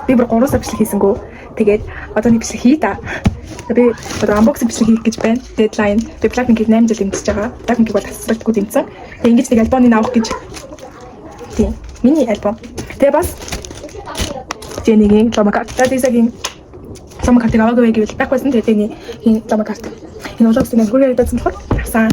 Би бүр 3 сар бичлэг хийсэнгүү. Тэгээд одоо нэг бичлэг хий та. Би одоо unboxing бичлэг хийх гэж байна. Deadline. Би Blackpink-ийг 8 жил дэмжиж байгаа. Blackpink-ийг бол тасралтгүй дэмжсэн. Тэгээд ингэж нэг альбомыг авах гэж. Тийм. Миний альбом. Тэгээ бас Jenny-гийн Loma Cart. Daisy-гийн Loma Cart-ыг аваагүй гэвэл байхгүй байсан. Тэгээд Jenny-гийн Loma Cart. Энэ улаасан нэг хүрээ байсан болохоор авсан.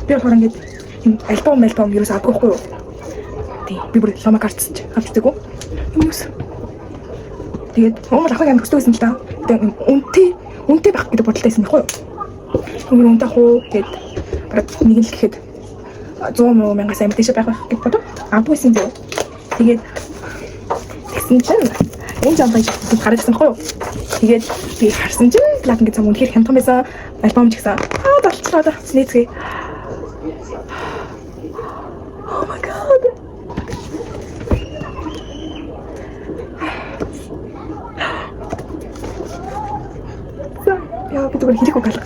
Би болохоор ингээд альбом юу ч авахгүй юу. Тий. Би бүр Loma Cart ч авчихдаг уу. Юмс. Тэгээд уумар ахыг амт хүсдэг байсан л да. Тэгээд үнэтэй байх гэдэг бодолтой байсан байхгүй юу. Өмнө үнэтэй хуу гээд бараг нэг л гэхэд 100 мянгаас амт дэше байх гэж бодов. Авахгүй байсан дээ. Тэгээд тэгсэн чинь энэ жампайг гаргасан байхгүй юу. Тэгээд би харсан чинь Blackpink гэж үнэхээр хямдхан байсан. Альбом ч гэсэн болчихлоо да. Нийцгээ. Oh my god. Я би зүгээр хэлэхгүй галах.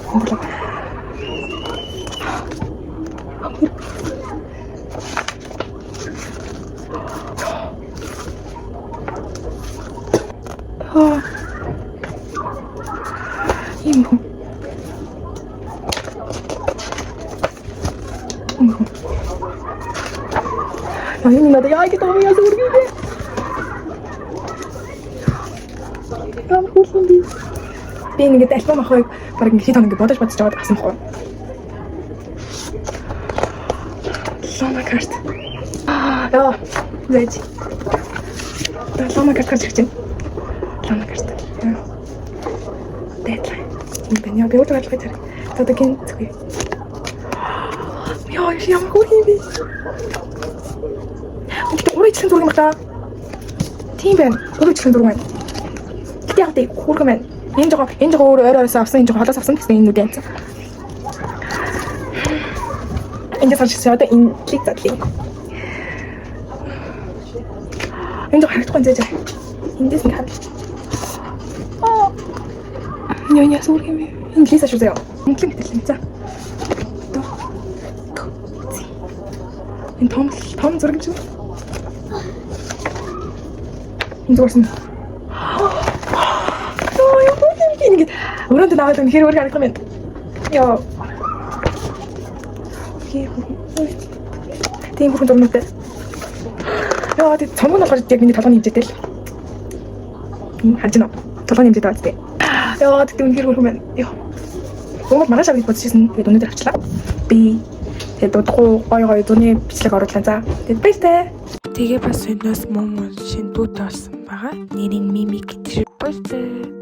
Ayun na tayo. Ay, kita mo yung asur gini. Hindi. Би ингээд альбом авахыг баг ингээд хит хоног бодож жаваад авсан байхгүй. Loma Cart. Яа, зэч. Loma Cart гэж чинь. Loma Cart. Deadline. Энэ би өөрөө алах гэж. Одоо гин зүг. Яа, ямар хөрхий би. Өөрөөр зураг юм байна. Тийм байна. Өөрөөр зураг байна. Гэтэ яг тийм хөргөн байна. Энэ жоо өөр ойроос авсан, энэ жоо холоос авсан гэсэн энэ нүд янз. Энэ жоо одоо энэ клик задлыг. Энэ жоо харагдахгүй зээж. Эндээс нь харах. Яа суур юм. Энэ лиса шүү заяа. Инглик хэлсэн за. Энэ том зураг юм. Энэ зурсан. Ингээд өрөөнд наваад үнэхээр өөр харагдах юм. Яа. Тийм бүхэн дурнутай. Яа, тийм цомгон болохоор яг миний толгойн хэмжээтэй л. Харж байна уу? Толгойн хэмжээтэй байна тийм. Яа, тийм үнэхээр өөр юм байна. Яа. Гомд манай шавыг бодчихсон. Тэгээд өнөөдөр авчлаа. Би тэгээд дутгуу гой зуны бичлэг оруулсан за. Тэгээд баяртай. Тэгээ бас өнөөс мөн шин дүүтэй болсон байгаа. Нэрийн Mimi гэж. Баяртай.